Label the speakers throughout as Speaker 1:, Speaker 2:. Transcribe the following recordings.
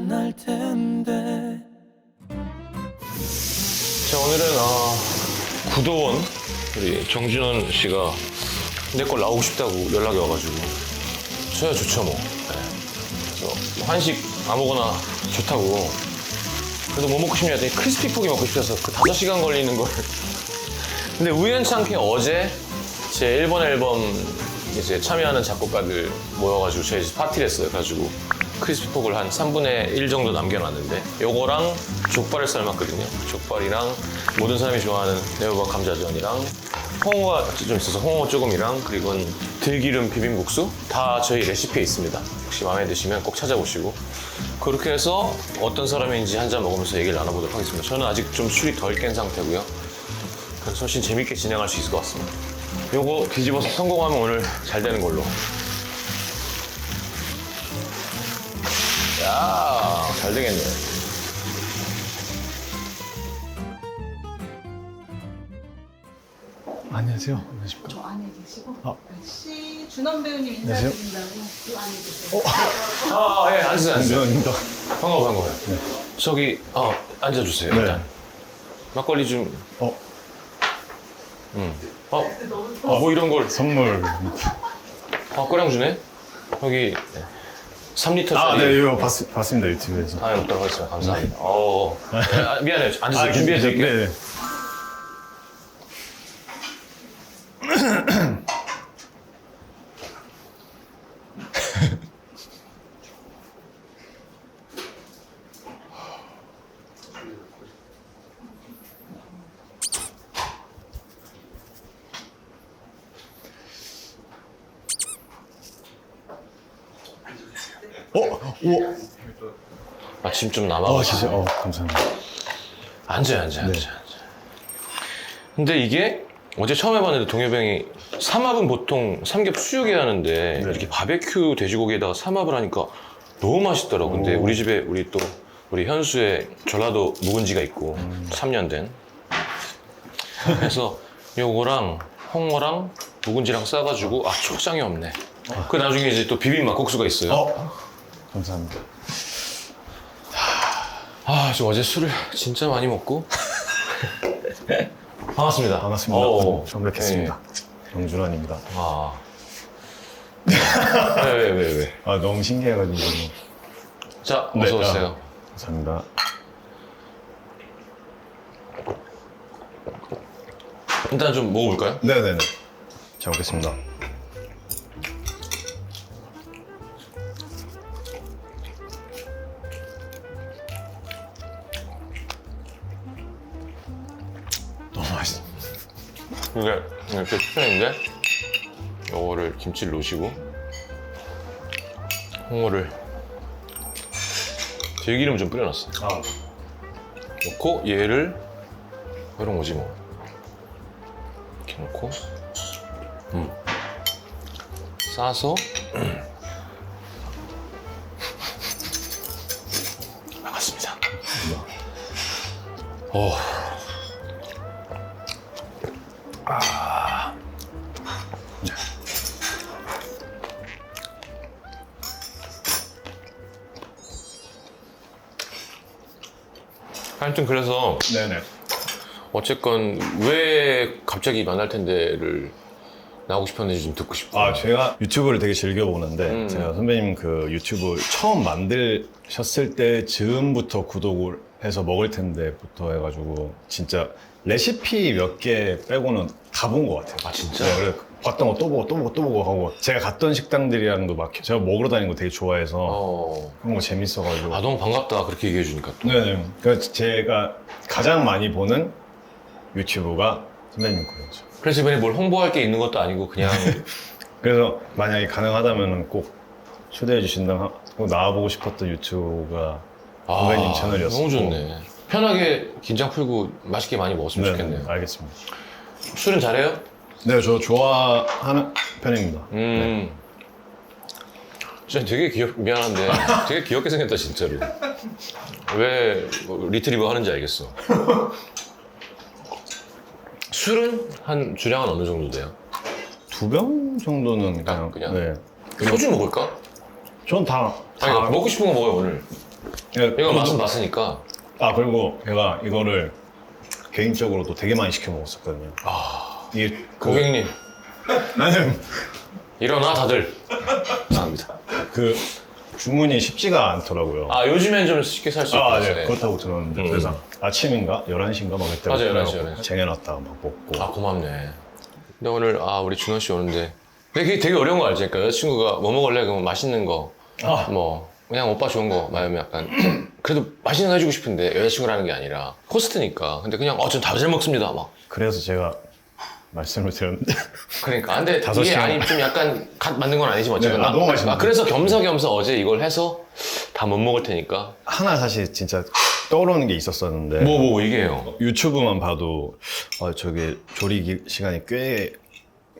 Speaker 1: 만날 텐데.
Speaker 2: 자, 오늘은 구도원 우리 정준원 씨가 내 걸 나오고 싶다고 연락이 와가지고 저야 좋죠 뭐. 네. 그래서 한식 아무거나 좋다고. 그래도 뭐 먹고 싶냐 했더니 크리스피 포기 먹고 싶어서 그 5시간 걸리는 걸. 근데 우연찮게 어제 제 1번 앨범 이제 참여하는 작곡가들 모여가지고 저희 집 파티를 했어요. 그래가지고 크리스피 포크를 한 3분의 1 정도 남겨놨는데 요거랑 족발을 삶았거든요. 족발이랑 모든 사람이 좋아하는 네오박 감자전이랑 홍어가 좀 있어서 홍어 조금이랑 그리고 들기름 비빔국수 다 저희 레시피에 있습니다. 혹시 마음에 드시면 꼭 찾아보시고 그렇게 해서 어떤 사람인지 한 잔 먹으면서 얘기를 나눠보도록 하겠습니다. 저는 아직 좀 술이 덜 깬 상태고요. 그래서 훨씬 재밌게 진행할 수 있을 것 같습니다. 요거 뒤집어서 성공하면 오늘 잘 되는 걸로. 야, 잘 되겠네.
Speaker 3: 안녕하세요. 안녕하십니까.
Speaker 4: 저 안에 계시고
Speaker 3: 아.
Speaker 4: 혹시 준원 배우님
Speaker 3: 안녕하세요.
Speaker 4: 인사드린다고 이 안에 계세요.
Speaker 2: 예, 앉으세요, 앉으세요.
Speaker 3: 안녕입니다.
Speaker 2: 반가워요. 저기, 앉아주세요,
Speaker 3: 네.
Speaker 2: 일단. 막걸리 좀,
Speaker 4: 너무
Speaker 2: 뭐 이런 걸,
Speaker 3: 선물.
Speaker 2: 꺼량 주네? 여기, 3리터짜리.
Speaker 3: 아, 네, 이거 봤습니다. 유튜브에서.
Speaker 2: 먹도록 하겠습니다. 감사합니다. 미안해요. 앉으세요.
Speaker 3: 아,
Speaker 2: 준비해드릴게요.
Speaker 3: 네. 우와.
Speaker 2: 마침 좀
Speaker 3: 아,
Speaker 2: 남아가지고.
Speaker 3: 진짜. 감사합니다.
Speaker 2: 앉아요. 근데 이게 어제 처음 해봤는데 동엽이 삼합은 보통 삼겹 수육에 하는데
Speaker 3: 네.
Speaker 2: 이렇게 바베큐 돼지고기에다가 삼합을 하니까 너무 맛있더라고. 근데
Speaker 3: 오.
Speaker 2: 우리 집에 우리 현수의 전라도 묵은지가 있고 3년 된. 그래서 요거랑 홍어랑 묵은지랑 싸가지고 초장이 없네. 그 나중에 이제 또 비빔 막국수가 있어요.
Speaker 3: 감사합니다.
Speaker 2: 저 어제 술을 진짜 많이 먹고. 반갑습니다.
Speaker 3: 반갑습니다.
Speaker 2: 어,
Speaker 3: 처음 뵙겠습니다. 정준환입니다.
Speaker 2: 왜?
Speaker 3: 너무 신기해가지고.
Speaker 2: 자,
Speaker 3: 네,
Speaker 2: 어서 오세요.
Speaker 3: 감사합니다.
Speaker 2: 일단 좀 먹어볼까요?
Speaker 3: 네네네. 잘 먹겠습니다. 너무 맛있어.
Speaker 2: 이게 이렇게 추천인데 요거를 김치를 넣으시고 홍어를 들기름 좀 뿌려놨어요. 넣고 얘를 이런 거지 뭐. 이렇게 넣고 싸서 반갑습니다. 하여튼 그래서
Speaker 3: 네네.
Speaker 2: 어쨌건 왜 갑자기 만날 텐데를 나오고 싶었는지 좀 듣고 싶어요.
Speaker 3: 제가 유튜브를 되게 즐겨보는데, 제가 선배님 그 유튜브 처음 만드셨을 때 즈음부터 구독을 해서 먹을 텐데부터 해가지고, 진짜 레시피 몇 개 빼고는 다 본 것 같아요.
Speaker 2: 진짜?
Speaker 3: 네, 그래 봤던 거 또 보고 하고, 제가 갔던 식당들이랑도 막, 제가 먹으러 다니는 거 되게 좋아해서, 그런 거 재밌어가지고.
Speaker 2: 너무 반갑다. 그렇게 얘기해 주니까 또.
Speaker 3: 네네. 그래서 제가 가장 많이 보는 유튜브가 선배님 거였죠.
Speaker 2: 그래서 이번에 뭘 홍보할 게 있는 것도 아니고 그냥
Speaker 3: 그래서 만약에 가능하다면 꼭 초대해 주신다면 꼭 나와보고 싶었던 유튜브가 선배님 채널이었어요.
Speaker 2: 너무 좋네. 편하게 긴장 풀고 맛있게 많이 먹었으면 좋겠네요.
Speaker 3: 알겠습니다.
Speaker 2: 술은 잘해요?
Speaker 3: 네, 저 좋아하는 편입니다.
Speaker 2: 진짜 되게 미안한데 되게 귀엽게 생겼다 진짜로. 왜 리트리버 하는지 알겠어. 술은 한 주량은 어느 정도 돼요?
Speaker 3: 2병 정도는 그냥.
Speaker 2: 그냥?
Speaker 3: 네.
Speaker 2: 소주 먹을까?
Speaker 3: 전 다.
Speaker 2: 아니, 먹고 싶은 거 먹어요 오늘. 이거 맛은 봤으니까.
Speaker 3: 아 그리고 제가 이거를 개인적으로도 되게 많이 시켜 먹었었거든요. 이게
Speaker 2: 고객님
Speaker 3: 나는
Speaker 2: 일어나 다들. 감사합니다.
Speaker 3: 그 주문이 쉽지가 않더라고요.
Speaker 2: 아 요즘엔 좀 쉽게 살 수 있고.
Speaker 3: 네, 그렇다고 들었는데 그래서 아침인가 11시인가 막 그때
Speaker 2: 맞아요, 11시, 11시.
Speaker 3: 쟁여놨다가 막 먹고.
Speaker 2: 아 고맙네. 근데 오늘 우리 준원 씨 오는데 근데 그게 되게 어려운 거 알지? 그러니까 여자친구가 뭐 먹을래? 그러면 맛있는 거 뭐 그냥 오빠 좋은 거 말하면 약간 그래도 맛있는 거 해주고 싶은데 여자친구라는 게 아니라 호스트니까 근데 그냥 전 다 잘 먹습니다 막
Speaker 3: 그래서 제가 말씀을 드렸는데
Speaker 2: 그러니까 근데
Speaker 3: 다섯
Speaker 2: 이게
Speaker 3: 시간.
Speaker 2: 아니 좀 약간 갓 만든 건 아니지만 어쨌든
Speaker 3: 네, 너무 맛있는데.
Speaker 2: 그래서 겸사겸사 어제 이걸 해서 다 못 먹을 테니까
Speaker 3: 하나 사실 진짜 떠오르는 게 있었었는데
Speaker 2: 뭐 이게요
Speaker 3: 유튜브만 봐도 저게 조리 시간이 꽤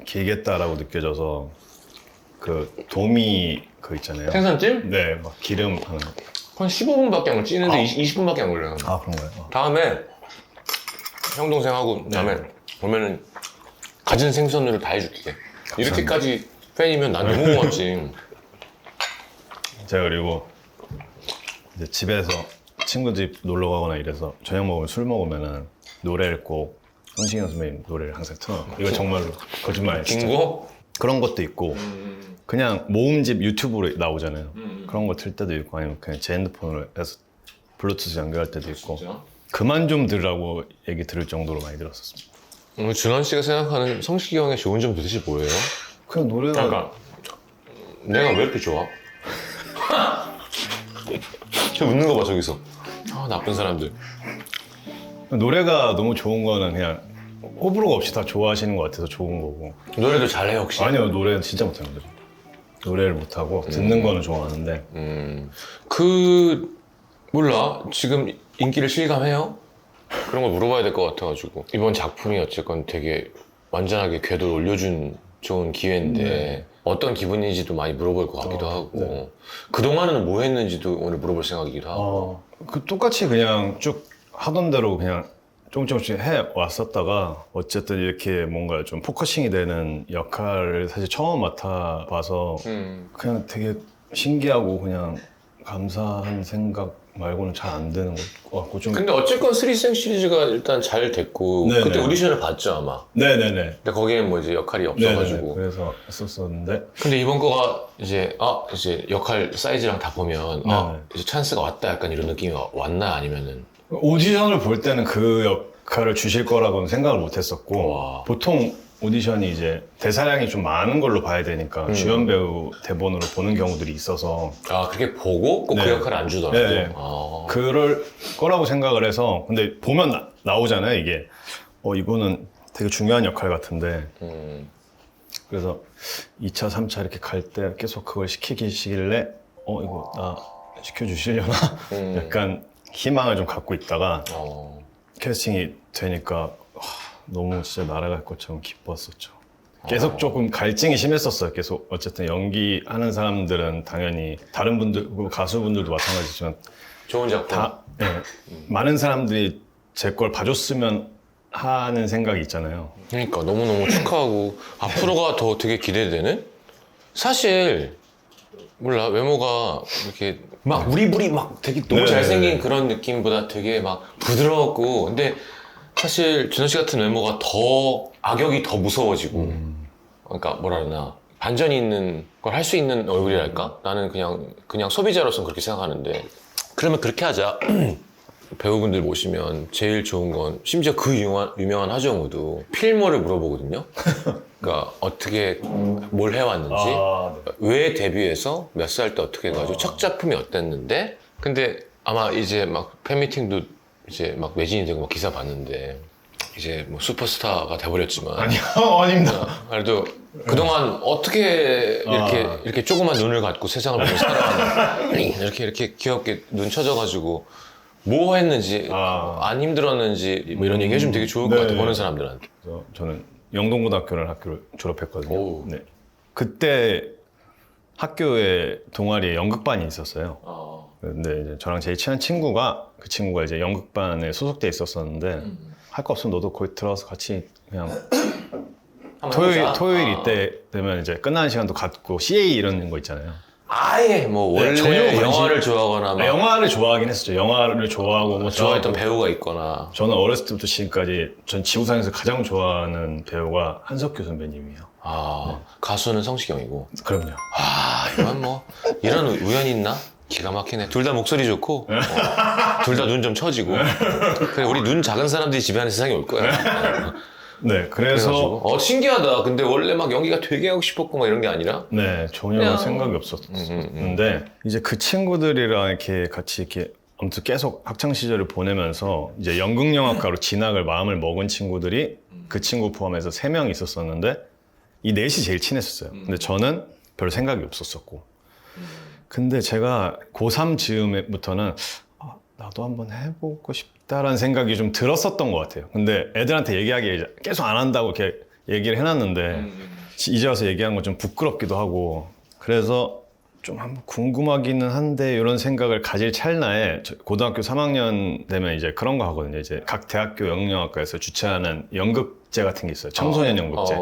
Speaker 3: 길겠다라고 느껴져서 그 도미 그 있잖아요.
Speaker 2: 생선찜?
Speaker 3: 네, 막 기름 하는 거.
Speaker 2: 한 15분밖에 안 찌는데 20분밖에 안 걸려요
Speaker 3: 그런가요?
Speaker 2: 다음에 형 동생하고 다음에 오면은 가진 생선으로 다 해줄게 이렇게까지 팬이면 난 너무 고맙지
Speaker 3: 제가 그리고 이제 집에서 친구 집 놀러 가거나 이래서 저녁 먹으면 술 먹으면은 노래를 꼭 손신경 선배님 노래를 항상 틀어놔요. 이거 정말로 거짓말 아니에요. 진짜.
Speaker 2: 빙고?
Speaker 3: 그런 것도 있고 그냥 모음집 유튜브로 나오잖아요. 그런 거 틀 때도 있고 아니면 그냥 제 핸드폰으로 해서 블루투스 연결할 때도 있고
Speaker 2: 진짜?
Speaker 3: 그만 좀 들으라고 얘기 들을 정도로 많이 들었었습니다.
Speaker 2: 오늘 준원 씨가 생각하는 성식이 형의 좋은 점 도대체 뭐예요?
Speaker 3: 그냥 노래가
Speaker 2: 그러니까 내가 왜 이렇게 좋아? 저 웃는 거 봐 저기서 나쁜 사람들
Speaker 3: 노래가 너무 좋은 거는 그냥 호불호가 없이 다 좋아하시는 것 같아서 좋은 거고.
Speaker 2: 노래도 잘해 혹시?
Speaker 3: 아니요, 노래는 진짜 못하는데. 노래를 못하고 듣는 거는 좋아하는데.
Speaker 2: 몰라 지금 인기를 실감해요? 그런 걸 물어봐야 될 것 같아가지고 이번 작품이 어쨌건 되게 완전하게 궤도를 올려준 좋은 기회인데 어떤 기분인지도 많이 물어볼 것 같기도 하고 그동안은 뭐 했는지도 오늘 물어볼 생각이기도 하고
Speaker 3: 그 똑같이 그냥 쭉 하던 대로 그냥 조금씩 해 왔었다가 어쨌든 이렇게 뭔가 좀 포커싱이 되는 역할을 사실 처음 맡아봐서 그냥 되게 신기하고 그냥 감사한 생각 말고는 잘 안 드는 것 같고 좀.
Speaker 2: 근데 어쨌건 스리생 시리즈가 일단 잘 됐고
Speaker 3: 네네.
Speaker 2: 그때 오디션을 봤죠 아마
Speaker 3: 네네네.
Speaker 2: 근데 거기엔 뭐 이제 역할이 없어가지고
Speaker 3: 네네네. 그래서 했었었는데
Speaker 2: 근데 이번 거가 이제 이제 역할 사이즈랑 다 보면
Speaker 3: 네네.
Speaker 2: 이제 찬스가 왔다 약간 이런 느낌이 왔나 아니면은
Speaker 3: 오디션을 볼 때는 그 역할을 주실 거라고는 생각을 못 했었고
Speaker 2: 와.
Speaker 3: 보통 오디션이 이제 대사량이 좀 많은 걸로 봐야 되니까 주연 배우 대본으로 보는 경우들이 있어서
Speaker 2: 그렇게 보고 꼭 그
Speaker 3: 네.
Speaker 2: 역할을 안 주더라도
Speaker 3: 네. 그럴 거라고 생각을 해서 근데 보면 나오잖아요 이게 이거는 되게 중요한 역할 같은데 그래서 2차, 3차 이렇게 갈 때 계속 그걸 시키시길래 이거 나 시켜주시려나 약간 희망을 좀 갖고 있다가 캐스팅이 되니까 너무 진짜 날아갈 것처럼 기뻤었죠. 계속 조금 갈증이 심했었어요. 계속 어쨌든 연기하는 사람들은 당연히 다른 분들, 가수분들도 마찬가지지만
Speaker 2: 좋은 작품
Speaker 3: 많은 사람들이 제 걸 봐줬으면 하는 생각이 있잖아요.
Speaker 2: 그러니까 너무너무 축하하고 앞으로가 더 되게 기대되는? 사실 몰라 외모가 이렇게 막 우리부리 막 되게 너무
Speaker 3: 네.
Speaker 2: 잘생긴 그런 느낌보다 되게 막 부드러웠고 근데 사실 준호 씨 같은 외모가 더 악역이 더 무서워지고 그러니까 뭐라 그러나 반전이 있는 걸 할 수 있는 얼굴이랄까? 나는 그냥 소비자로서는 그렇게 생각하는데 그러면 그렇게 하자. 배우분들 모시면 제일 좋은 건 심지어 그 유명한 하정우도 필모를 물어보거든요. 그러니까 어떻게 뭘 해왔는지 왜 데뷔해서 몇 살 때 어떻게 해가지고 첫 작품이 어땠는데 근데 아마 이제 막 팬미팅도 이제 막 매진이 되고 막 기사 봤는데 이제 뭐 슈퍼스타가 돼버렸지만
Speaker 3: 아니요, 아닙니다.
Speaker 2: 그래도 그동안 어떻게 이렇게 조그만 눈을 갖고 세상을 보며 살아가는 이렇게 귀엽게 눈 쳐져가지고 뭐 했는지 안 힘들었는지 뭐 이런 얘기 해주면 되게 좋을 것 같아요. 보는 사람들한테.
Speaker 3: 그래서 저는 영동고등학교를 학교를 졸업했거든요.
Speaker 2: 오.
Speaker 3: 네. 그때 학교에 동아리에 연극반이 있었어요. 근데 이제 저랑 제일 친한 친구가 그 친구가 이제 연극반에 소속돼 있었었는데 할 거 없으면 너도 거기 들어가서 같이 그냥 토요일 이때 되면 이제 끝나는 시간도 갖고 CA 이런 거 있잖아요.
Speaker 2: 아예 뭐 원래
Speaker 3: 전혀 관심-
Speaker 2: 영화를 좋아하거나 막
Speaker 3: 영화를 좋아하긴 했었죠. 영화를 좋아하고 뭐
Speaker 2: 좋아했던 배우가 있거나.
Speaker 3: 저는 어렸을 때부터 지금까지 전 지구상에서 가장 좋아하는 배우가 한석규 선배님이에요.
Speaker 2: 가수는 성시경이고.
Speaker 3: 그럼요.
Speaker 2: 이건 뭐 이런 우연이 있나? 기가 막히네. 둘 다 목소리 좋고 둘 다 눈 좀 처지고. 그래 우리 눈 작은 사람들이 지배하는 세상이 올 거야.
Speaker 3: 네, 그래서
Speaker 2: 그래가지고 신기하다. 근데 원래 막 연기가 되게 하고 싶었고 막 이런 게 아니라
Speaker 3: 네, 전혀
Speaker 2: 그냥-
Speaker 3: 생각이 없었는데 이제 그 친구들이랑 이렇게 같이 이렇게 아무튼 계속 학창 시절을 보내면서 이제 연극영화과로 진학을 마음을 먹은 친구들이 그 친구 포함해서 3명 있었었는데 이 넷이 제일 친했었어요. 근데 저는 별 생각이 없었었고. 근데 제가 고3 즈음부터는 나도 한번 해보고 싶다라는 생각이 좀 들었었던 것 같아요. 근데 애들한테 얘기하기 계속 안 한다고 이렇게 얘기를 해놨는데 이제 와서 얘기한 건 좀 부끄럽기도 하고 그래서 좀 한번 궁금하기는 한데 이런 생각을 가질 찰나에 고등학교 3학년 되면 이제 그런 거 하거든요. 이제 각 대학교 연극영화과에서 주최하는 연극제 같은 게 있어요. 청소년 연극제.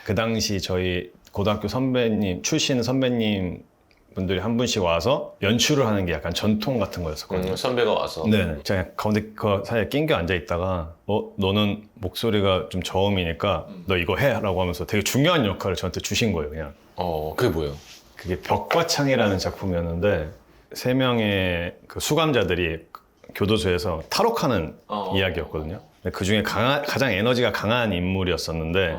Speaker 3: 그 당시 저희 고등학교 선배님 출신 선배님 분들이 한 분씩 와서 연출을 하는 게 약간 전통 같은 거였었거든요.
Speaker 2: 선배가 와서.
Speaker 3: 네, 제가 가운데 그 사이에 낑겨 앉아 있다가 너는 목소리가 좀 저음이니까 너 이거 해라고 하면서 되게 중요한 역할을 저한테 주신 거예요. 그냥
Speaker 2: 그게 뭐예요?
Speaker 3: 그게 벽과 창이라는 작품이었는데 3명의 그 수감자들이 교도소에서 탈옥하는 이야기였거든요. 그 중에 가장 에너지가 강한 인물이었었는데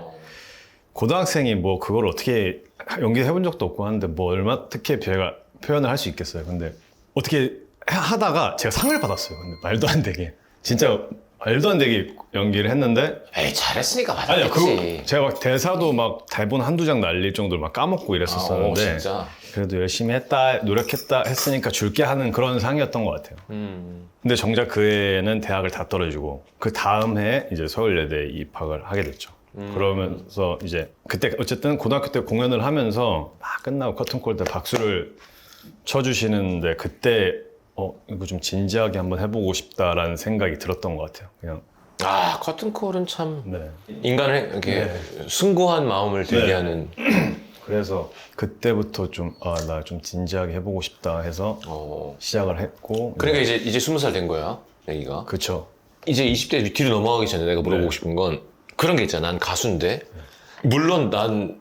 Speaker 3: 고등학생이 뭐 그걸 어떻게 연기해본 적도 없고 하는데 뭐 어떻게 제가 표현을 할 수 있겠어요. 근데 어떻게 하다가 제가 상을 받았어요. 근데 말도 안 되게 진짜 말도 안 되게 연기를 했는데
Speaker 2: 에이 잘했으니까
Speaker 3: 아니요,
Speaker 2: 받았겠지.
Speaker 3: 제가 막 대사도 막 대본 한두 장 날릴 정도로 막 까먹고 이랬었었는데
Speaker 2: 진짜.
Speaker 3: 그래도 열심히 했다 노력했다 했으니까 줄게 하는 그런 상이었던 것 같아요. 근데 정작 그 해에는 대학을 다 떨어지고 그 다음 해에 이제 서울예대에 입학을 하게 됐죠. 그러면서 이제 그때 어쨌든 고등학교 때 공연을 하면서 막 끝나고 커튼콜 때 박수를 쳐주시는데 그때 이거 좀 진지하게 한번 해보고 싶다라는 생각이 들었던 것 같아요. 그냥
Speaker 2: 커튼콜은 참
Speaker 3: 네.
Speaker 2: 인간을 이렇게 숭고한 마음을 들게
Speaker 3: 네.
Speaker 2: 하는.
Speaker 3: 그래서 그때부터 좀 나 좀 진지하게 해보고 싶다 해서 시작을 했고
Speaker 2: 그러니까 이제 20살 된 거야, 얘기가.
Speaker 3: 그쵸.
Speaker 2: 이제 20대 뒤로 넘어가기 전에 내가 물어보고 싶은 건 그런 게 있잖아. 난 가수인데 물론 난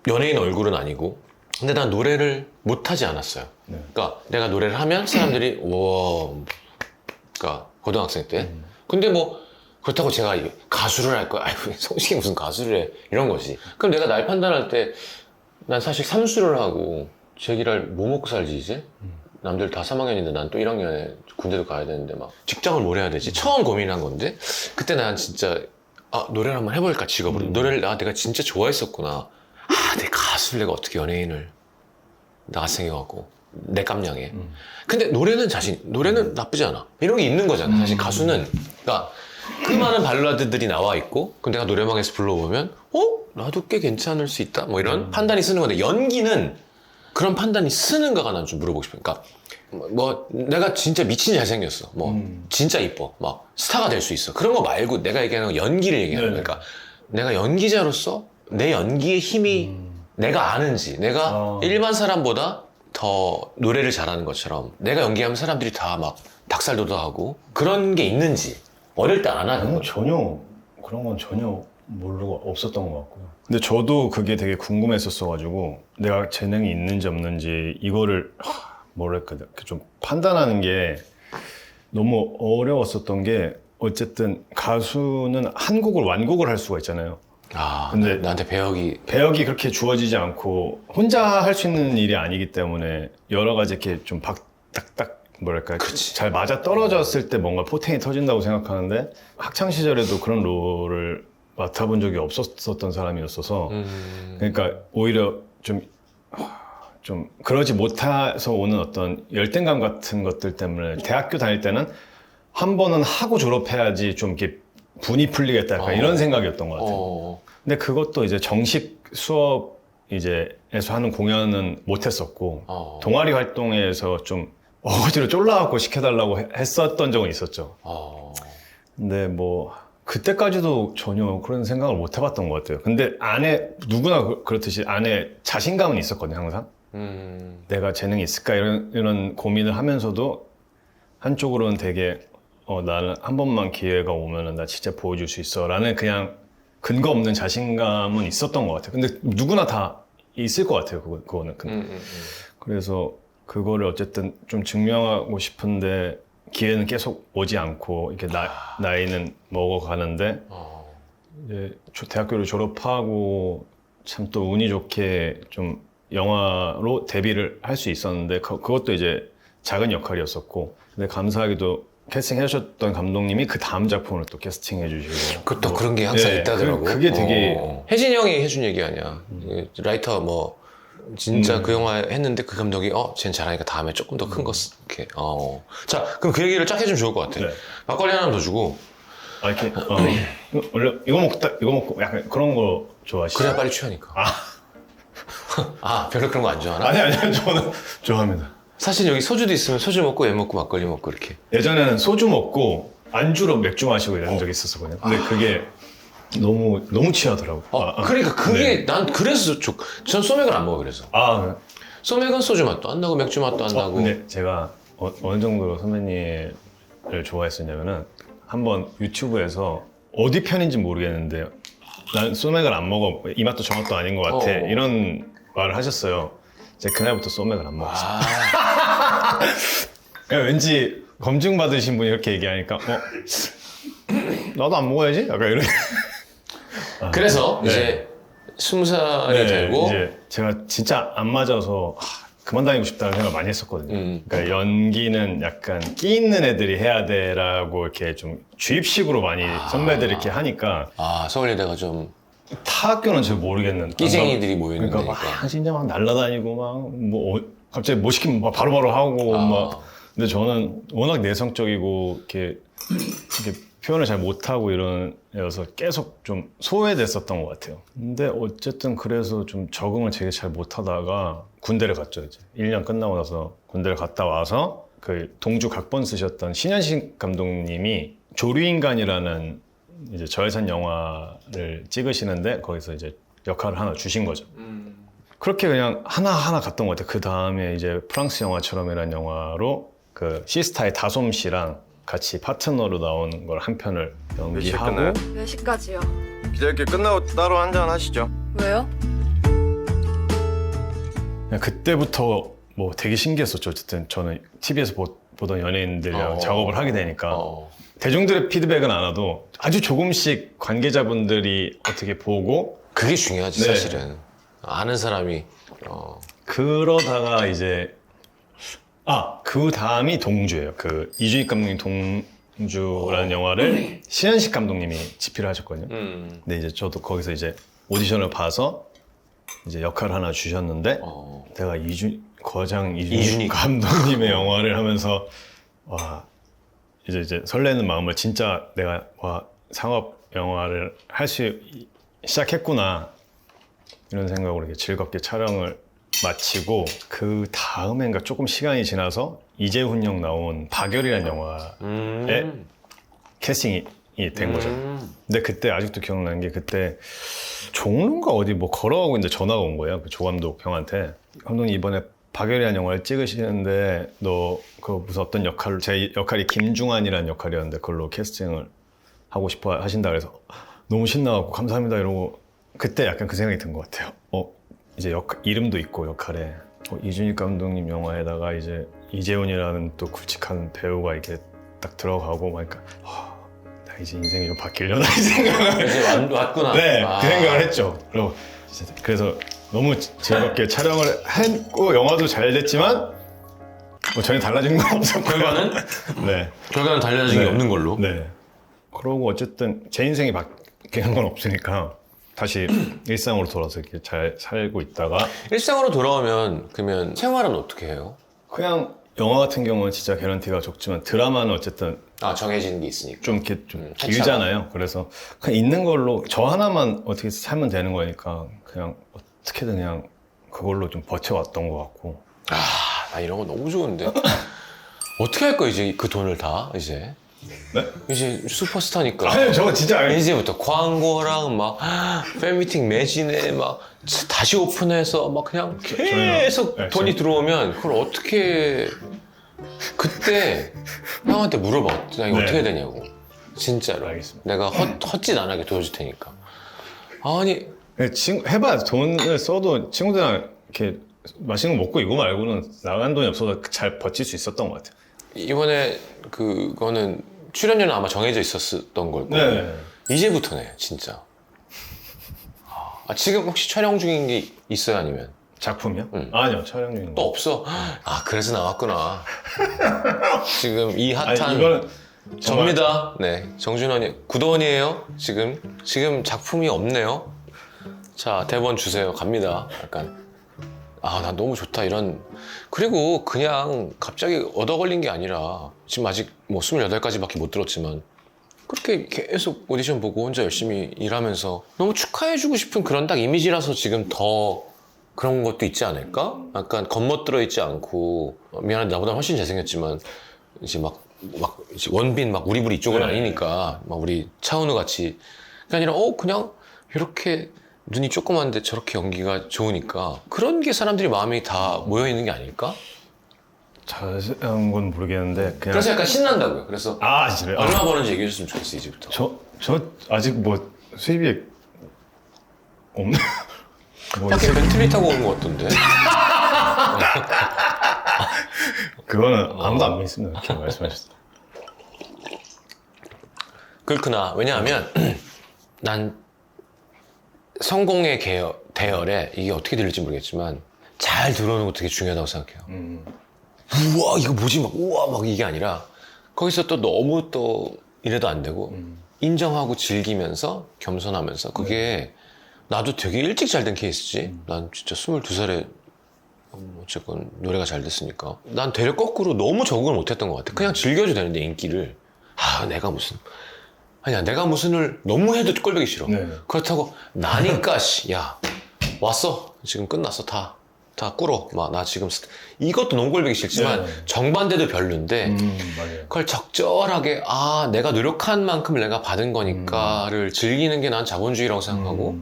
Speaker 2: 연예인 얼굴은 아니고 근데 난 노래를 못하지 않았어요. 그러니까 내가 노래를 하면 사람들이 와 그러니까 고등학생 때 근데 뭐 그렇다고 제가 가수를 할 거야. 아이고 성식이 무슨 가수를 해 이런 거지. 그럼 내가 날 판단할 때 난 사실 삼수를 하고 제기를 뭐 먹고 살지 이제? 남들 다 3학년인데 난 또 1학년에 군대도 가야 되는데 막 직장을 뭘 해야 되지? 처음 고민한 건데 그때 난 진짜 노래를 한번 해볼까 직업으로 노래를 내가 진짜 좋아했었구나. 내 가수를 내가 어떻게 연예인을 나생겨갖고 내 깜냥에 근데 노래는 나쁘지 않아 이런 게 있는 거잖아. 사실 가수는 그러니까 그 많은 발라드들이 나와 있고 그럼 내가 노래방에서 불러보면 나도 꽤 괜찮을 수 있다 뭐 이런 판단이 쓰는 건데 연기는 그런 판단이 쓰는가가 난 좀 물어보고 싶어요. 그러니까 뭐 내가 진짜 미친 잘생겼어 뭐 진짜 이뻐 막 스타가 될 수 있어 그런 거 말고 내가 얘기하는 건 연기를 얘기하는 거야. 그러니까 내가 연기자로서 내 연기의 힘이 내가 아는지 내가 일반 사람보다 더 노래를 잘하는 것처럼 내가 연기하면 사람들이 다 막 닭살돋아하고 그런 게 있는지 어릴 때 안 하는 거죠.
Speaker 3: 전혀 그런 건 전혀 모르고 없었던 것 같고요. 근데 저도 그게 되게 궁금했었어가지고 내가 재능이 있는지 없는지 이거를 뭐랄까 좀 판단하는 게 너무 어려웠었던 게 어쨌든 가수는 한 곡을 완곡을 할 수가 있잖아요.
Speaker 2: 근데 나한테 배역이
Speaker 3: 그렇게 주어지지 않고 혼자 할 수 있는 일이 아니기 때문에 여러 가지 이렇게 좀 딱딱 뭐랄까 잘 맞아 떨어졌을 때 뭔가 포텐이 터진다고 생각하는데 학창 시절에도 그런 롤을 맡아본 적이 없었던 사람이었어서 그러니까 오히려 좀 그러지 못해서 오는 어떤 열등감 같은 것들 때문에 대학교 다닐 때는 한 번은 하고 졸업해야지 좀 이렇게 분이 풀리겠다 약간 이런 생각이었던 것 같아요. 근데 그것도 이제 정식 수업 에서 하는 공연은 못했었고 동아리 활동에서 좀 억지로 쫄라갖고 시켜달라고 했었던 적은 있었죠. 근데 뭐 그때까지도 전혀 그런 생각을 못 해봤던 것 같아요. 근데 안에 누구나 그렇듯이 안에 자신감은 있었거든요, 항상. 내가 재능이 있을까 이런 고민을 하면서도 한쪽으로는 되게 나는 한 번만 기회가 오면은 나 진짜 보여줄 수 있어 라는 그냥 근거 없는 자신감은 있었던 것 같아요. 근데 누구나 다 있을 것 같아요. 그거는. 그래서 그거를 어쨌든 좀 증명하고 싶은데 기회는 계속 오지 않고 이렇게 나이는 먹어가는데 이제 대학교를 졸업하고 참 또 운이 좋게 좀 영화로 데뷔를 할 수 있었는데 그것도 이제 작은 역할이었었고 근데 감사하게도 캐스팅 해주셨던 감독님이 그 다음 작품을 또 캐스팅 해주시고
Speaker 2: 그또 그런 게 항상
Speaker 3: 네,
Speaker 2: 있다더라고.
Speaker 3: 그게 되게
Speaker 2: 혜진이 형이 해준 얘기 아니야. 라이터 뭐 진짜 그 영화 했는데 그 감독이 쟤는 잘하니까 다음에 조금 더 큰 거 이렇게. 자 그럼 그 얘기를 쫙 해주면 좋을 것 같아.
Speaker 3: 네.
Speaker 2: 막걸리 하나 더 주고.
Speaker 3: 이렇게 원래 이거 먹고 약간 그런 거 좋아하시죠?
Speaker 2: 그래야 빨리 취하니까. 별로 그런 거 안 좋아하나?
Speaker 3: 아니 저는 좋아합니다.
Speaker 2: 사실 여기 소주도 있으면 소주 먹고 얘 먹고 막걸리 먹고 이렇게.
Speaker 3: 예전에는 소주 먹고 안주로 맥주 마시고 이런 적이 있었거든요. 근데 그게 너무 취하더라고.
Speaker 2: 그러니까 그게
Speaker 3: 네.
Speaker 2: 난 그래서 전 소맥을 안 먹어 그래서. 소맥은 소주 맛도 안 나고 맥주 맛도 안 나고.
Speaker 3: 근데 제가 어느 정도로 선배님을 좋아했었냐면은 한번 유튜브에서 어디 편인지 모르겠는데 난 소맥을 안 먹어 이 맛도 저 맛도 아닌 것 같아 이런 말을 하셨어요. 제가 그날부터 소맥을 안 먹었어요. 그러니까 왠지 검증 받으신 분이 이렇게 얘기하니까 나도 안 먹어야지? 약간 이런.
Speaker 2: 그래서
Speaker 3: 네.
Speaker 2: 이제 20살이 되고
Speaker 3: 이제 제가 진짜 안 맞아서 그만 다니고 싶다는 생각을 많이 했었거든요. 그러니까 연기는 약간 끼 있는 애들이 해야 돼라고 이렇게 좀 주입식으로 많이 선배들이 이렇게 하니까
Speaker 2: 서울예대가 좀
Speaker 3: 타 학교는 잘 모르겠는데
Speaker 2: 끼쟁이들이 모여있는
Speaker 3: 그러니까
Speaker 2: 데니까.
Speaker 3: 막 진짜 막 날라다니고 막 뭐 갑자기 뭐 시키면 막 바로바로 하고 막 근데 저는 워낙 내성적이고 이렇게 표현을 잘 못하고 이런 애여서 계속 좀 소외됐었던 것 같아요. 근데 어쨌든 그래서 좀 적응을 되게 잘 못하다가 군대를 갔죠. 이제 1년 끝나고 나서 군대를 갔다 와서 그 동주 각본 쓰셨던 신현식 감독님이 조류인간이라는 이제 저예산 영화를 찍으시는데 거기서 이제 역할을 하나 주신 거죠. 그렇게 그냥 하나하나 갔던 것 같아요. 그 다음에 이제 프랑스 영화처럼이라는 영화로 그 시스타의 다솜 씨랑 같이 파트너로 나온 걸 한 편을 연기하고.
Speaker 5: 몇 시까지요?
Speaker 6: 기자회견 끝나고 따로 한잔 하시죠.
Speaker 5: 왜요?
Speaker 3: 그냥 그때부터 뭐 되게 신기했었죠. 어쨌든 저는 TV에서 보던 연예인들이랑 작업을 하게 되니까 대중들의 피드백은 안 와도 아주 조금씩 관계자분들이 어떻게 보고
Speaker 2: 그게 중요하지
Speaker 3: 네.
Speaker 2: 사실은. 아는 사람이
Speaker 3: 그러다가 이제 그 다음이 동주예요. 그 이주익 감독님 동주라는 영화를 신현식 감독님이 집필을 하셨거든요. 근데 이제 저도 거기서 이제 오디션을 봐서 이제 역할 하나 주셨는데 내가 거장 이준익 감독님의 영화를 하면서 이제 설레는 마음을 진짜 내가 상업 영화를 할 수 시작했구나 이런 생각으로 이렇게 즐겁게 촬영을 마치고 그 다음엔가 조금 시간이 지나서 이재훈 형 나온 박열이라는 영화에 캐스팅이 된 거죠. 근데 그때 아직도 기억나는 게 그때 종로인가 어디 뭐 걸어가고 있는데 전화가 온 거예요. 그 조감독 형한테. 감독님 이번에 박열이라는 영화를 찍으시는데 너 그 무슨 어떤 역할을 제 역할이 김중환이라는 역할이었는데 그걸로 캐스팅을 하고 싶어 하신다 그래서 너무 신나갖고 감사합니다 이러고 그때 약간 그 생각이 든 것 같아요. 이제 이름도 있고 역할에 이준익 감독님 영화에다가 이제 이재훈이라는 또 굵직한 배우가 이렇게 딱 들어가고 그러니까 나 이제 인생이 좀 바뀌려나 이 생각을
Speaker 2: 이제 왔구나.
Speaker 3: 네, 그 생각을 했죠. 그래서 너무 즐겁게 촬영을 했고 영화도 잘 됐지만 뭐 전혀 달라진 건 없었고
Speaker 2: 결과는?
Speaker 3: 네.
Speaker 2: 결과는 달라진 게
Speaker 3: 네.
Speaker 2: 없는 걸로.
Speaker 3: 네. 그러고 어쨌든 제 인생이 바뀌는 건 없으니까 다시 일상으로 돌아서 이렇게 잘 살고 있다가
Speaker 2: 일상으로 돌아오면 그러면 생활은 어떻게 해요?
Speaker 3: 그냥 영화 같은 경우는 진짜 개런티가 적지만 드라마는 어쨌든
Speaker 2: 정해진 게 있으니까.
Speaker 3: 좀 이렇게 좀 길잖아요. 그래서 그냥 있는 걸로 저 하나만 어떻게 살면 되는 거니까 그냥 어떻게든 그냥 그걸로 좀 버텨왔던 것 같고.
Speaker 2: 나 이런 거 너무 좋은데. 어떻게 할 거야 이제 그 돈을 다 이제?
Speaker 3: 네?
Speaker 2: 이제 슈퍼스타니까.
Speaker 3: 아니 저거 진짜 알겠어요.
Speaker 2: 이제부터 광고랑 막 팬미팅 매진에 막 다시 오픈해서 막 그냥 계속
Speaker 3: 네,
Speaker 2: 돈이 들어오면 그걸 어떻게 그때 형한테 물어봐. 나 이거
Speaker 3: 네.
Speaker 2: 어떻게 해야 되냐고. 진짜로.
Speaker 3: 알겠습니다.
Speaker 2: 내가 헛짓 안 하게 도와줄 테니까. 아니
Speaker 3: 해봐 돈을 써도 친구들이랑 이렇게 맛있는 거 먹고 이거 말고는 나간 돈이 없어서 잘 버틸 수 있었던 것 같아요.
Speaker 2: 이번에 그거는 출연료는 아마 정해져 있었던 걸 거고
Speaker 3: 네.
Speaker 2: 이제부터네 진짜. 지금 혹시 촬영 중인 게 있어요 아니면?
Speaker 3: 작품이요?
Speaker 2: 응.
Speaker 3: 아니요 촬영 중인
Speaker 2: 또
Speaker 3: 거.
Speaker 2: 없어? 아 그래서 나왔구나. 지금 이 핫한
Speaker 3: 아니 이거는 정말
Speaker 2: 접니다. 네, 정준원이 구도원이에요. 지금 작품이 없네요. 자 대본 주세요. 갑니다. 약간 나 너무 좋다 이런. 그리고 그냥 갑자기 얻어 걸린 게 아니라 지금 아직 뭐 28까지밖에 못 들었지만 그렇게 계속 오디션 보고 혼자 열심히 일하면서 너무 축하해주고 싶은 그런 딱 이미지라서 지금 더 그런 것도 있지 않을까? 약간 겉멋들어 있지 않고 미안한데 나보다 훨씬 잘생겼지만 이제 막 이제 원빈 막 우리부리 이쪽은
Speaker 3: 네.
Speaker 2: 아니니까 막 우리 차은우 같이 그게 아니라 그냥 이렇게 눈이 조그만데 저렇게 연기가 좋으니까 그런 게 사람들이 마음이 다 모여 있는 게 아닐까?
Speaker 3: 자세한 건 모르겠는데 그냥
Speaker 2: 그래서 약간 신난다고요. 그래서
Speaker 3: 진짜요?
Speaker 2: 얼마 버는지 얘기해 줬으면 좋겠어 이제부터.
Speaker 3: 저 아직 뭐 수입이 없네. 뭐
Speaker 2: 약간 벤틀리 타고 오는 것 같던데.
Speaker 3: 그거는 아무도 안 믿습니다. 그렇게 말씀하셨어요.
Speaker 2: 그렇구나. 왜냐하면 난 성공의 대열에 이게 어떻게 들릴지 모르겠지만 잘 들어오는 거 되게 중요하다고 생각해요. 우와 이거 뭐지 막 우와 막 이게 아니라 거기서 또 너무 또 이래도 안 되고 인정하고 즐기면서 겸손하면서 그게 나도 되게 일찍 잘 된 케이스지. 난 진짜 22살에 어쨌건 노래가 잘 됐으니까 난 되려 거꾸로 너무 적응을 못했던 것 같아. 그냥 즐겨도 되는데 인기를 내가 무슨을 너무 해도 꼴보기 싫어.
Speaker 3: 네.
Speaker 2: 그렇다고 나니까 야 왔어 지금 끝났어 다 꿇어 막 나 지금 이것도 너무 꼴보기 싫지만
Speaker 3: 네.
Speaker 2: 정반대도 별론데
Speaker 3: 맞아요.
Speaker 2: 그걸 적절하게 내가 노력한 만큼 내가 받은 거니까를 즐기는 게 난 자본주의라고 생각하고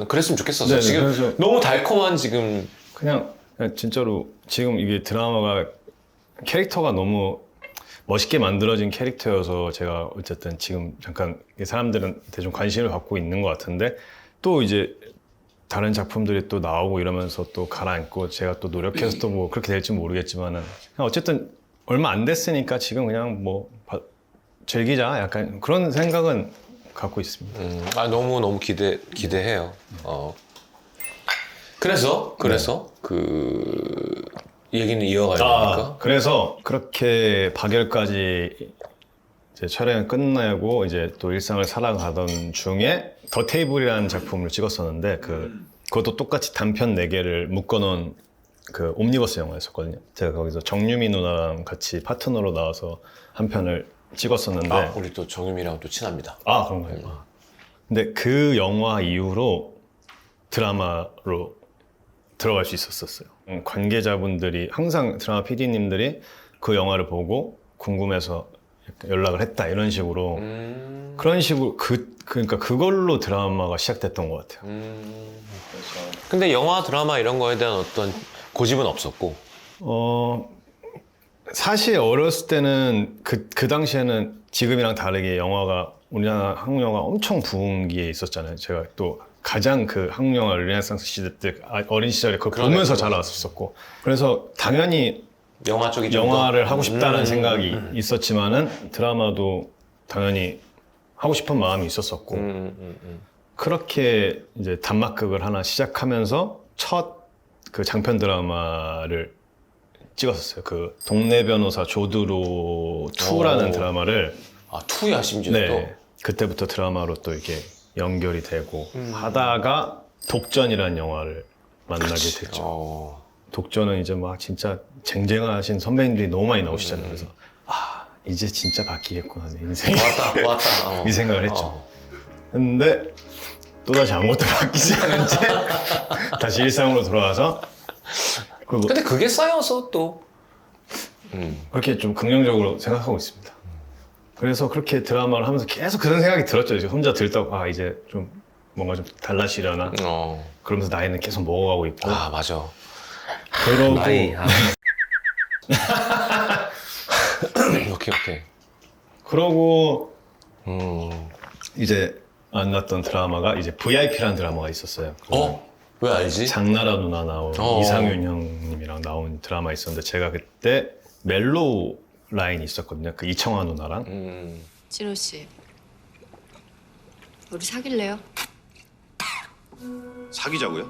Speaker 2: 그랬으면 좋겠었어.
Speaker 3: 네네,
Speaker 2: 지금
Speaker 3: 그래서-
Speaker 2: 너무 달콤한 지금
Speaker 3: 그냥 진짜로 지금 이게 드라마가 캐릭터가 너무 멋있게 만들어진 캐릭터여서 제가 어쨌든 지금 잠깐 사람들한테 좀 관심을 갖고 있는 것 같은데 또 이제 다른 작품들이 또 나오고 이러면서 또 가라앉고 제가 또 노력해서 또 뭐 그렇게 될지 모르겠지만은 그냥 어쨌든 얼마 안 됐으니까 지금 그냥 뭐 즐기자 약간 그런 생각은 갖고 있습니다.
Speaker 2: 너무 기대해요. 그래서 그 얘기는 이어가야 되니까.
Speaker 3: 그래서 그렇게 박열까지 이제 촬영이 끝나고 이제 또 일상을 살아가던 중에 더 테이블이라는 작품을 찍었었는데 그것도 똑같이 단편 4개를 묶어놓은 그 옴니버스 영화였었거든요. 제가 거기서 정유미 누나랑 같이 파트너로 나와서 한 편을 찍었었는데
Speaker 2: 우리 또 정유미랑 또 친합니다.
Speaker 3: 그런가요? 근데 그 영화 이후로 드라마로 들어갈 수 있었어요. 관계자분들이 항상 드라마 PD님들이 그 영화를 보고 궁금해서 연락을 했다 이런 식으로 그런 식으로 그러니까 그걸로 드라마가 시작됐던 것 같아요.
Speaker 2: 근데 영화 드라마 이런 거에 대한 어떤 고집은 없었고.
Speaker 3: 사실 어렸을 때는 그 당시에는 지금이랑 다르게 우리나라 한국 영화가 엄청 부흥기에 있었잖아요. 제가 또 가장 그 한국 영화 르네상스 시대 때 어린 시절에 그걸 보면서 자라왔었고 그래서 당연히
Speaker 2: 영화 쪽이
Speaker 3: 영화를 하고 싶다는 생각이 있었지만은 드라마도 당연히 하고 싶은 마음이 있었었고 그렇게 이제 단막극을 하나 시작하면서 첫 그 장편 드라마를 찍었었어요. 그 동네 변호사 조드로 2라는 드라마를
Speaker 2: 2야 심지어
Speaker 3: 네, 그때부터 드라마로 또 이렇게 연결이 되고 하다가 독전이라는 영화를 만나게 됐죠. 독전은 이제 막 진짜 쟁쟁하신 선배님들이 너무 많이 나오시잖아요. 그래서 이제 진짜 바뀌겠구나 내 인생이
Speaker 2: 왔다.
Speaker 3: 이 생각을 했죠. 근데 또다시 아무것도 바뀌지 않은 채 다시 일상으로 돌아와서 그리고
Speaker 2: 근데 그게 쌓여서 또
Speaker 3: 그렇게 좀 긍정적으로 생각하고 있습니다. 그래서 그렇게 드라마를 하면서 계속 그런 생각이 들었죠. 이제 혼자 들다가 아 이제 좀 뭔가 좀 달라지려나. 그러면서 나이는 계속 먹어가고 있고.
Speaker 2: 아 맞아.
Speaker 3: 그러고
Speaker 2: 나이. 오케이.
Speaker 3: 그러고
Speaker 2: 이제
Speaker 3: 만났던 드라마가 이제 VIP라는 드라마가 있었어요.
Speaker 2: 왜 알지?
Speaker 3: 장나라 누나 나온 이상윤 형님이랑 나온 드라마 있었는데 제가 그때 멜로우 라인이 있었거든요. 그 이청아 누나랑.
Speaker 5: 진호 씨, 우리 사귈래요?
Speaker 6: 사귀자고요?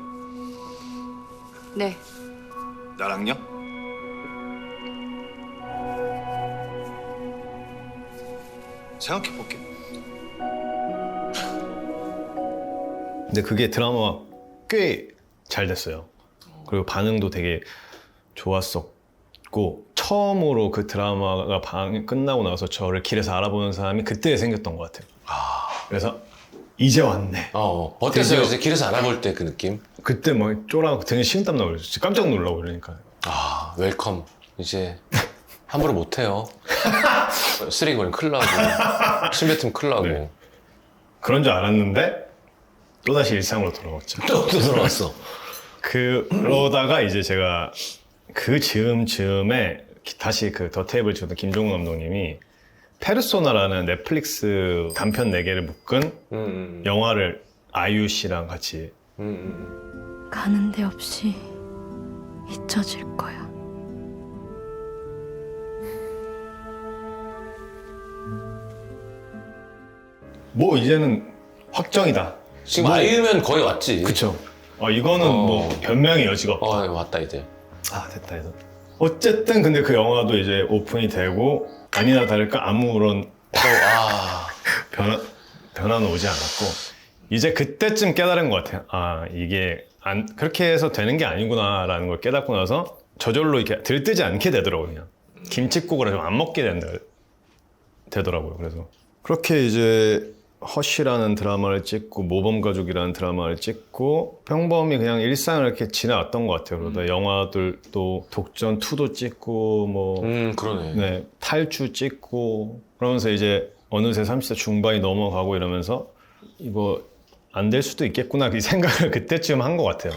Speaker 5: 네.
Speaker 6: 나랑요? 생각해볼게.
Speaker 3: 근데 그게 드라마가 꽤 잘 됐어요. 그리고 반응도 되게 좋았었고 처음으로 그 드라마가 끝나고 나서 저를 길에서 알아보는 사람이 그때 생겼던 것 같아요. 그래서 이제 왔네.
Speaker 2: 어땠어요? 이제 길에서 알아볼 때 그 느낌?
Speaker 3: 그때 막 쫄아가고 등에 식은땀 나고 진짜 깜짝 놀라고 그러니까.
Speaker 2: 웰컴. 이제 함부로 못해요. 쓰레기 버리면 큰일 나고 침 뱉으면 큰일 나고.
Speaker 3: 네. 그런 줄 알았는데 또다시 일상으로 돌아왔죠.
Speaker 2: 또 들어왔어.
Speaker 3: 그러다가 이제 제가 그 즈음에 다시 그 더 테이블 찍었던 김종국 감독님이 페르소나라는 넷플릭스 단편 4개를 묶은 영화를 아이유 씨랑 같이
Speaker 7: 가는 데 없이 잊혀질 거야.
Speaker 3: 뭐 이제는 확정이다.
Speaker 2: 지금 아이유면 거의 왔지.
Speaker 3: 그쵸. 이거는 뭐 변명의 여지가 없다.
Speaker 2: 왔다 이제.
Speaker 3: 됐다 해서. 어쨌든 근데 그 영화도 이제 오픈이 되고 아니나 다를까 아무런 변화는 오지 않았고 이제 그때쯤 깨달은 것 같아요. 이게 그렇게 해서 되는 게 아니구나라는 걸 깨닫고 나서 저절로 이렇게 들뜨지 않게 되더라고요. 그냥 김칫국을 좀 안 먹게 되더라고요. 그래서 그렇게 이제 허쉬라는 드라마를 찍고 모범가족이라는 드라마를 찍고 평범히 그냥 일상을 이렇게 지나왔던 것 같아요. 그러다 영화들도 독전2도 찍고 뭐
Speaker 2: 그러네.
Speaker 3: 네, 탈주 찍고 그러면서 이제 어느새 30대 중반이 넘어가고 이러면서 이거 안 될 수도 있겠구나 이 생각을 그때쯤 한 것 같아요.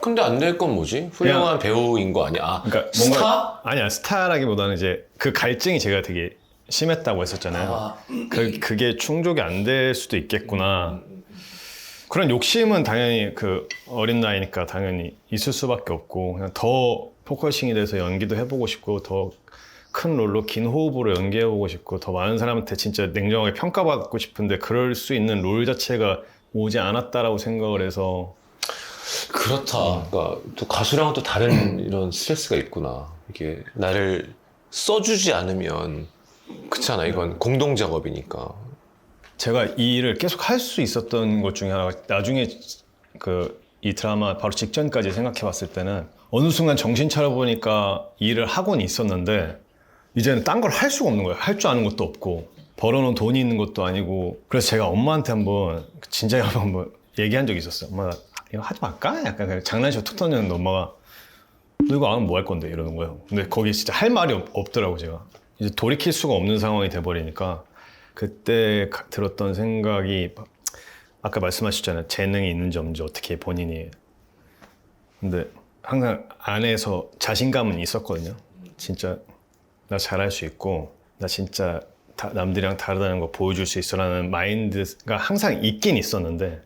Speaker 2: 근데 안 될 건 뭐지? 훌륭한 배우인 거 아니야?
Speaker 3: 그러니까
Speaker 2: 스타?
Speaker 3: 아니야, 스타라기보다는 이제 그 갈증이 제가 되게 심했다고 했었잖아요. 그게 충족이 안 될 수도 있겠구나. 그런 욕심은 당연히 그 어린 나이니까 당연히 있을 수밖에 없고 그냥 더 포커싱이 돼서 연기도 해보고 싶고 더 큰 롤로 긴 호흡으로 연기해보고 싶고 더 많은 사람한테 진짜 냉정하게 평가받고 싶은데 그럴 수 있는 롤 자체가 오지 않았다라고 생각을 해서
Speaker 2: 그렇다. 그러니까 또 가수랑은 또 다른 이런 스트레스가 있구나. 이게 나를 써주지 않으면 그렇잖아. 이건 공동 작업이니까.
Speaker 3: 제가 이 일을 계속 할 수 있었던 것 중에 하나가 나중에 이 드라마 바로 직전까지 생각해 봤을 때는 어느 순간 정신 차려보니까 이 일을 하고는 있었는데 이제는 딴 걸 할 수가 없는 거예요. 할 줄 아는 것도 없고 벌어놓은 돈이 있는 것도 아니고 그래서 제가 엄마한테 한번 진작에 한번 얘기한 적이 있었어요. 엄마 나 이거 하지 말까? 약간 그냥 장난식으로 툭 던졌는데 엄마가 너 이거 안 하면 뭐 할 건데? 이러는 거예요. 근데 거기 진짜 할 말이 없더라고 제가. 이제 돌이킬 수가 없는 상황이 돼버리니까 그때 들었던 생각이 아까 말씀하셨잖아요. 재능이 있는지 없는지 어떻게 본인이. 근데 항상 안에서 자신감은 있었거든요. 진짜 나 잘할 수 있고 나 진짜 남들이랑 다르다는 거 보여줄 수 있어라는 마인드가 항상 있긴 있었는데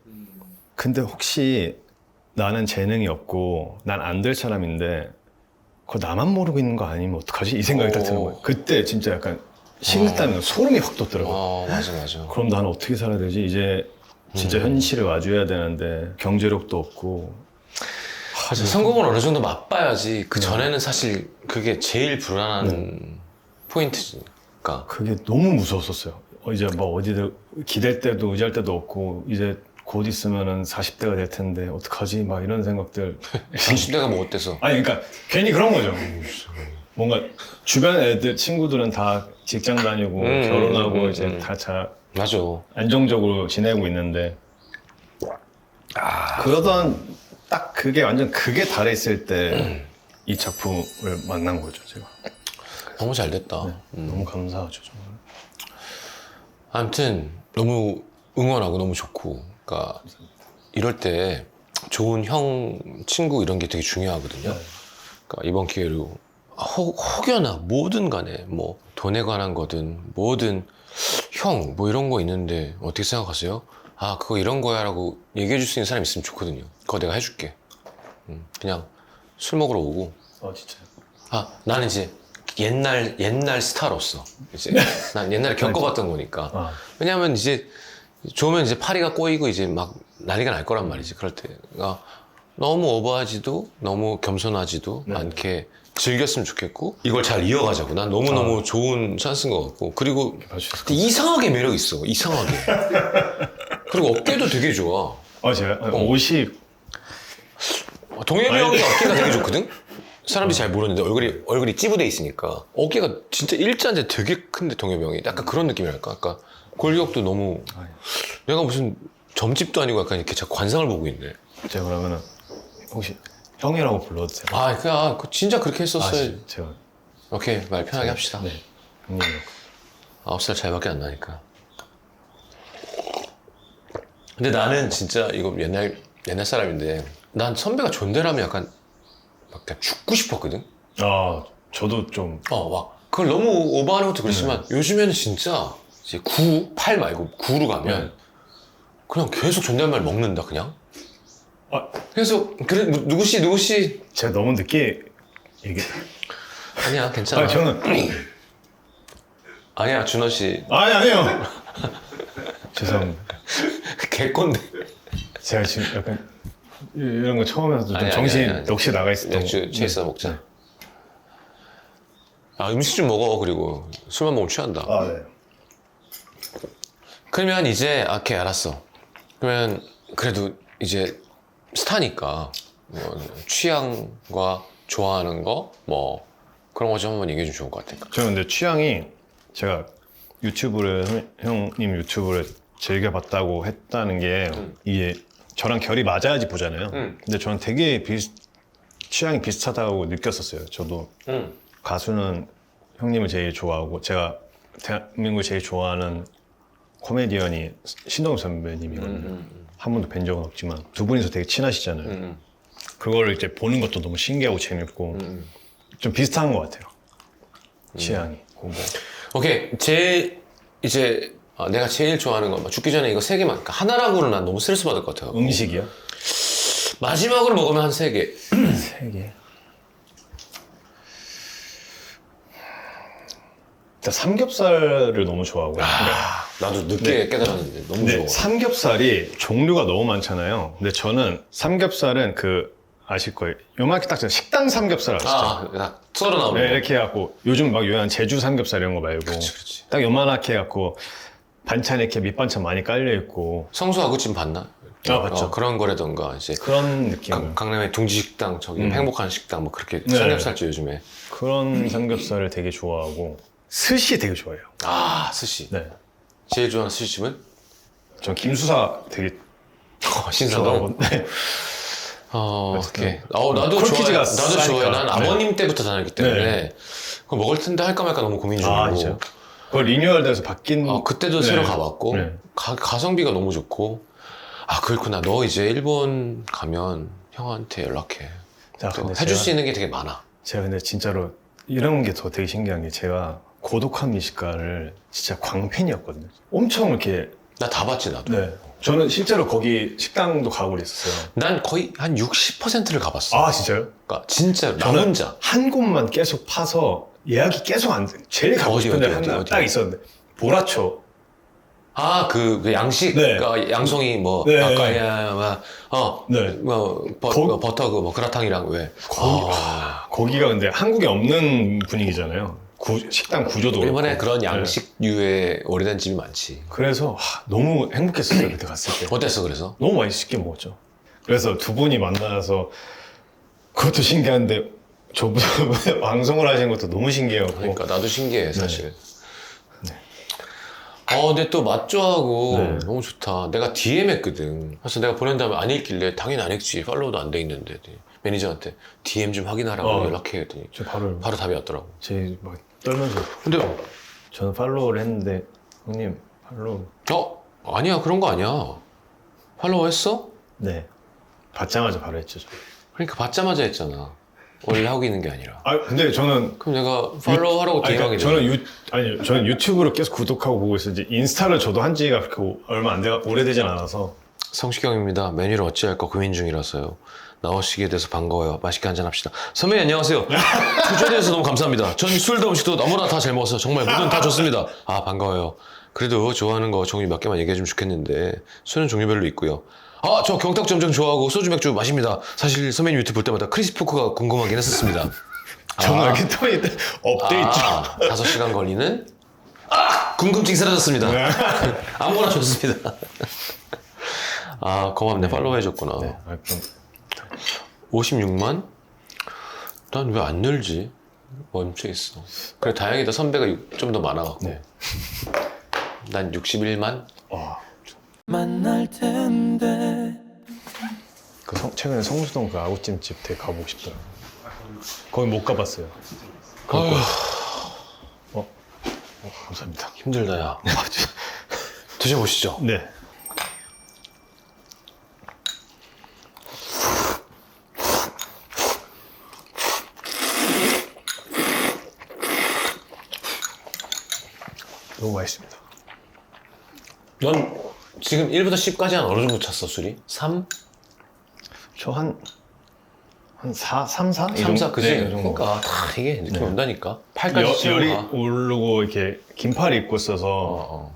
Speaker 3: 근데 혹시 나는 재능이 없고 난 안 될 사람인데 그거 나만 모르고 있는 거 아니면 어떡하지? 이 생각이 딱 드는 거예요. 그때 진짜 약간 식은땀이 소름이 확 돋더라고요.
Speaker 2: 맞아.
Speaker 3: 그럼 나는 어떻게 살아야 되지? 이제 진짜 현실을 마주해야 되는데 경제력도 없고.
Speaker 2: 성공을 어느 정도 맛봐야지. 그 전에는 사실 그게 제일 불안한 포인트니까.
Speaker 3: 그게 너무 무서웠었어요. 이제 뭐 어디를 기댈 때도 의지할 때도 없고 이제 곧 있으면은 40대가 될 텐데 어떡하지? 막 이런 생각들.
Speaker 2: 30대가 뭐 어때서?
Speaker 3: 아니 그러니까 괜히 그런 거죠. 뭔가 주변 애들 친구들은 다 직장 다니고 결혼하고 이제 다
Speaker 2: 맞아.
Speaker 3: 안정적으로 지내고 있는데 그러던 딱 그게 완전 극에 달해 있을 때 이 작품을 만난 거죠 제가.
Speaker 2: 너무 잘 됐다.
Speaker 3: 너무 감사하죠 정말.
Speaker 2: 아무튼 너무 응원하고 너무 좋고, 그러니까 이럴 때 좋은 형, 친구 이런 게 되게 중요하거든요. 그러니까 이번 기회로 혹여나 뭐든 간에 뭐 돈에 관한 거든 뭐든 형 뭐 이런 거 있는데 어떻게 생각하세요? 아 그거 이런 거야 라고 얘기해 줄 수 있는 사람 있으면 좋거든요. 그거 내가 해줄게. 그냥 술 먹으러 오고.
Speaker 3: 진짜요?
Speaker 2: 아 나는 이제 옛날 스타로서 이제 난 옛날에 겪어봤던 거니까. 왜냐하면 이제 좋으면 이제 파리가 꼬이고 이제 막 난리가 날 거란 말이지. 그럴 때가 너무 오버하지도 너무 겸손하지도 않게 즐겼으면 좋겠고, 이걸 잘 이어가자고. 난 너무너무 좋은 찬스인 것 같고, 그리고 이상하게 매력 있어. 이상하게. 그리고 어깨도 되게 좋아.
Speaker 3: 제가 옷이
Speaker 2: 동엽이 형이 어깨가 되게 좋거든? 사람들이 잘 모르는데 얼굴이 찌부돼 있으니까 어깨가 진짜 일자인데 되게 큰데, 동엽이 형이 약간 그런 느낌이랄까. 아까 골격도 너무, 내가 무슨 점집도 아니고 약간 이렇게 자꾸 관상을 보고 있네.
Speaker 3: 제가 그러면은 혹시 형이라고 불러도 돼요?
Speaker 2: 그냥 진짜 그렇게 했었어요.
Speaker 3: 제가
Speaker 2: 오케이, 말 편하게 합시다.
Speaker 3: 네. 형님
Speaker 2: 9살 차이밖에 안 나니까. 근데 나는 진짜 이거 옛날 사람인데, 난 선배가 존대라면 약간 막 그냥 죽고 싶었거든.
Speaker 3: 저도 좀
Speaker 2: 막 그걸 너무 오버하는 것도 그렇지만 요즘에는 진짜 이제 9, 8 말고 9로 가면 그냥 계속 존댓말 먹는다 그냥. 계속 그래 누구씨
Speaker 3: 제가 너무 늦게 얘기.
Speaker 2: 아니야 괜찮아.
Speaker 3: 저는
Speaker 2: 아니야 준호 씨.
Speaker 3: 아니요. 죄송합니다.
Speaker 2: 개꼰대.
Speaker 3: 제가 지금 약간 이런 거 처음에서 좀
Speaker 2: 아니,
Speaker 3: 정신
Speaker 2: 아니.
Speaker 3: 넋이 나가 있었던
Speaker 2: 맥주 체이스 먹자. 음식 좀 먹어. 그리고 술만 먹으면 취한다.
Speaker 3: 네.
Speaker 2: 그러면 이제 오케이 알았어. 그러면 그래도 이제 스타니까 뭐 취향과 좋아하는 거 뭐 그런 거 좀 한번 얘기해 주면 좋을 것 같아.
Speaker 3: 저는 근데 취향이, 제가 형님 유튜브를 즐겨봤다고 했다는 게 이게 저랑 결이 맞아야지 보잖아요. 근데 저는 되게 취향이 비슷하다고 느꼈었어요. 저도 가수는 형님을 제일 좋아하고, 제가 대한민국에 제일 좋아하는 코미디언이 신동엽 선배님이거든요. 한 번도 뵌 적은 없지만 두 분이서 되게 친하시잖아요. 그거를 이제 보는 것도 너무 신기하고 재밌고 좀 비슷한 것 같아요. 취향이.
Speaker 2: 오케이 내가 제일 좋아하는 거 죽기 전에 이거 3개만, 그러니까 하나라고는 난 너무 스트레스 받을 것 같아요.
Speaker 3: 음식이요?
Speaker 2: 마지막으로 먹으면 한 3개.
Speaker 3: 3개. 일단 삼겹살을 너무 좋아하고요.
Speaker 2: 나도 늦게 깨달았는데 너무 좋아.
Speaker 3: 삼겹살이 종류가 너무 많잖아요. 근데 저는 삼겹살은 아실 거예요. 요만하게 딱 식당 삼겹살 아시죠?
Speaker 2: 딱 썰어 나오는
Speaker 3: 네,
Speaker 2: 거.
Speaker 3: 이렇게 해갖고 요즘 막 유행한 제주 삼겹살 이런 거 말고
Speaker 2: 그렇지.
Speaker 3: 딱 요만하게 해갖고 반찬에 이렇게 밑반찬 많이 깔려있고.
Speaker 2: 성수하고 찜 봤나?
Speaker 3: 봤죠.
Speaker 2: 그런 거라던가 이제
Speaker 3: 그런 느낌.
Speaker 2: 강남의 둥지식당, 저기 행복한 식당 뭐 그렇게
Speaker 3: 네.
Speaker 2: 삼겹살집 요즘에.
Speaker 3: 그런 삼겹살을 되게 좋아하고, 스시 되게 좋아해요.
Speaker 2: 스시.
Speaker 3: 네.
Speaker 2: 제일 좋아하는 스시집은?
Speaker 3: 전 김수사 되게
Speaker 2: 신사동.
Speaker 3: 좋아하고. 네.
Speaker 2: 오케이. 나도
Speaker 3: 콜키즈가
Speaker 2: 좋아해.
Speaker 3: 싸니까.
Speaker 2: 난 아버님 때부터 다녔기 때문에 그거 먹을 텐데 할까 말까 너무 고민 중이고.
Speaker 3: 진짜. 그거 리뉴얼돼서 바뀐.
Speaker 2: 그때도
Speaker 3: 네.
Speaker 2: 새로 가봤고.
Speaker 3: 네.
Speaker 2: 가성비가 너무 좋고. 그렇구나. 너 이제 일본 가면 형한테 연락해.
Speaker 3: 근데
Speaker 2: 해줄 수 있는 게 되게 많아.
Speaker 3: 제가 근데 진짜로 이런 게 더 되게 신기한 게, 제가 고독한 미식가를 진짜 광팬이었거든요. 엄청 이렇게.
Speaker 2: 나 다 봤지 나도.
Speaker 3: 네. 저는 실제로 거기 식당도 가고 그랬었어요.
Speaker 2: 난 거의 한 60%를 가봤어.
Speaker 3: 진짜요?
Speaker 2: 그러니까 진짜 나
Speaker 3: 저는
Speaker 2: 혼자.
Speaker 3: 한 곳만 계속 파서 예약이 계속 안 돼. 제일 가고 싶은 데 하나 딱 있었는데, 보라초.
Speaker 2: 그 양식,
Speaker 3: 네.
Speaker 2: 그러니까 양송이 뭐,
Speaker 3: 네. 네.
Speaker 2: 버터 뭐 그라탕이랑 왜.
Speaker 3: 거기가 근데 한국에 없는 분위기잖아요. 식당 구조도
Speaker 2: 일본에
Speaker 3: 그렇고.
Speaker 2: 그런
Speaker 3: 네.
Speaker 2: 양식류의 오래된 집이 많지.
Speaker 3: 그래서 너무 행복했었어요, 그때 갔을 때.
Speaker 2: 어땠어 그래서?
Speaker 3: 너무 맛있게 먹었죠. 그래서 두 분이 만나서, 그것도 신기한데 저보다 방송을 하신 것도 너무 신기하고.
Speaker 2: 그러니까 나도 신기해 사실. 근데 또 맛좋아하고
Speaker 3: 네.
Speaker 2: 너무 좋다. 내가 DM 했거든. 그래서 내가 보낸 다음에 안 읽길래 당연히 안 읽지. 팔로우도 안 돼 있는데. 매니저한테 DM 좀 확인하라고 연락해 했더니
Speaker 3: 저 바로
Speaker 2: 답이 왔더라고.
Speaker 3: 제 막 떨면서.
Speaker 2: 근데
Speaker 3: 저는 팔로우를 했는데 형님 팔로우.
Speaker 2: 아니야, 그런 거 아니야. 팔로우 했어?
Speaker 3: 네. 받자마자 바로 했죠. 저.
Speaker 2: 그러니까 받자마자 했잖아. 원래 하고 있는 게 아니라.
Speaker 3: 아 근데 저는
Speaker 2: 그럼 내가 팔로우 하라고 DM하게
Speaker 3: 저는 저는 유튜브를 계속 구독하고 보고 있었지 인스타를 저도 한 지가 그렇게 얼마 안 돼 오래되진 않아서.
Speaker 2: 성시경입니다. 메뉴를 어찌할까 고민 중이라서요. 나오시게 돼서 반가워요. 맛있게 한잔 합시다. 선배님 안녕하세요. 초대해서 너무 감사합니다. 전 술도 음식도 아무나 다 잘 먹었어요. 정말 뭐든 다 좋습니다. 아 반가워요. 그래도 좋아하는 거 종류 몇 개만 얘기해 주면 좋겠는데 술은 종류별로 있고요. 저 경탁주 엄청 좋아하고 소주 맥주 마십니다. 사실 선배님 유튜브 볼 때마다 크리스포크가 궁금하긴 했었습니다.
Speaker 3: 저는 이렇게 톤이 업데이트.
Speaker 2: 5시간 걸리는 궁금증이 사라졌습니다. 아무거나 좋습니다. 고맙네. 팔로우 해줬구나.
Speaker 3: 네. 그럼
Speaker 2: 56만? 난 왜 안 늘지? 멈춰 있어. 그래 다행이다. 선배가 좀 더 많아갖고.
Speaker 3: 네.
Speaker 2: 난 61만?
Speaker 1: 만날 텐데
Speaker 3: 최근에 성수동 그 아구찜집 되게 가보고 싶더라고요. 거기 못 가봤어요. 감사합니다.
Speaker 2: 힘들다 야. 드셔보시죠.
Speaker 3: 네. 너무 맛있습니다.
Speaker 2: 넌 지금 1부터 10까지 한 어느 정도 찼어 술이? 3?
Speaker 3: 저 한 4, 3, 4?
Speaker 2: 3, 4 그지?
Speaker 3: 네, 이 정도.
Speaker 2: 그러니까 다 이게 느낌이 온다니까. 8까지
Speaker 3: 열이
Speaker 2: 치워가.
Speaker 3: 오르고 이렇게 긴팔 입고 있어서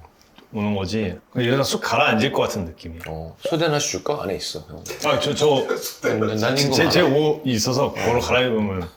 Speaker 3: 오는 거지. 이러다 쑥 가라앉을 것 같은 느낌이.
Speaker 2: 소대 하나씩 줄까? 안에 있어. 형.
Speaker 3: 난
Speaker 2: 난 이거
Speaker 3: 제 옷이 있어서 그걸로 갈아입으면